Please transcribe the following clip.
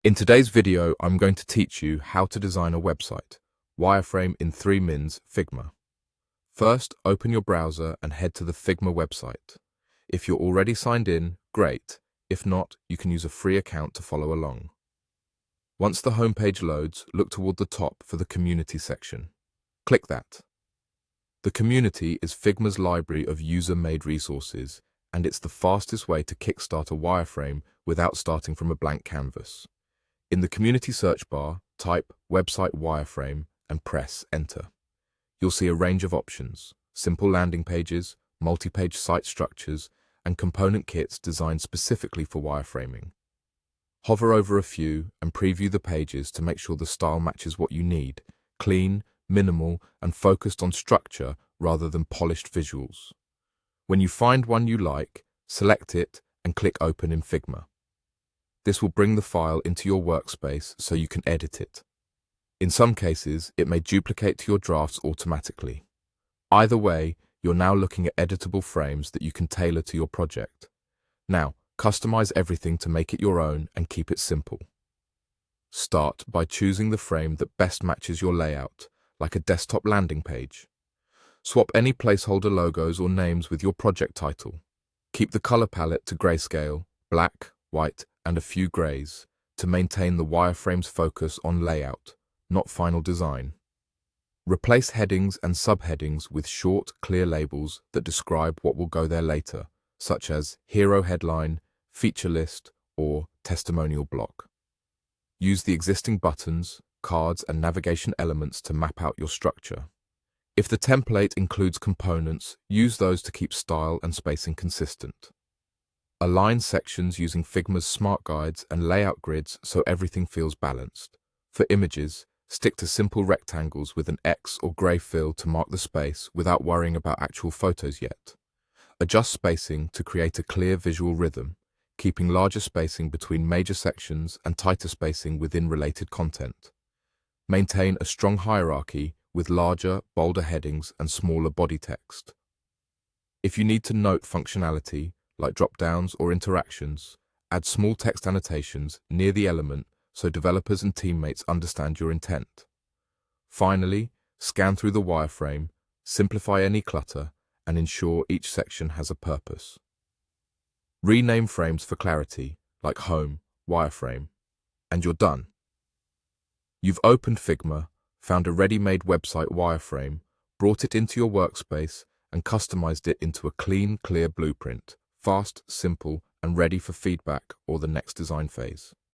In today's video, I'm going to teach you how to design a website, wireframe in 3 mins Figma. First, open your browser and head to the Figma website. If you're already signed in, great. If not, you can use a free account to follow along. Once the homepage loads, look toward the top for the Community section. Click that. The Community is Figma's library of user-made resources, and it's the fastest way to kickstart a wireframe without starting from a blank canvas. In the Community search bar, type Website Wireframe and press Enter. You'll see a range of options: simple landing pages, multi-page site structures, and component kits designed specifically for wireframing. Hover over a few and preview the pages to make sure the style matches what you need: clean, minimal, and focused on structure rather than polished visuals. When you find one you like, select it and click Open in Figma. This will bring the file into your workspace so you can edit it. In some cases, it may duplicate to your drafts automatically. Either way, you're now looking at editable frames that you can tailor to your project. Now, customize everything to make it your own and keep it simple. Start by choosing the frame that best matches your layout, like a desktop landing page. Swap any placeholder logos or names with your project title. Keep the color palette to grayscale, black, white, and a few grays to maintain the wireframe's focus on layout, not final design. Replace headings and subheadings with short, clear labels that describe what will go there later, such as hero headline, feature list, or testimonial block. Use the existing buttons, cards, and navigation elements to map out your structure. If the template includes components, use those to keep style and spacing consistent. Align sections using Figma's smart guides and layout grids so everything feels balanced. For images, stick to simple rectangles with an X or gray fill to mark the space without worrying about actual photos yet. Adjust spacing to create a clear visual rhythm, keeping larger spacing between major sections and tighter spacing within related content. Maintain a strong hierarchy with larger, bolder headings and smaller body text. If you need to note functionality, like drop-downs or interactions, add small text annotations near the element so developers and teammates understand your intent. Finally, scan through the wireframe, simplify any clutter, and ensure each section has a purpose. Rename frames for clarity, like Home, Wireframe, and you're done. You've opened Figma, found a ready-made website wireframe, brought it into your workspace, and customized it into a clean, clear blueprint, fast, simple, and ready for feedback or the next design phase.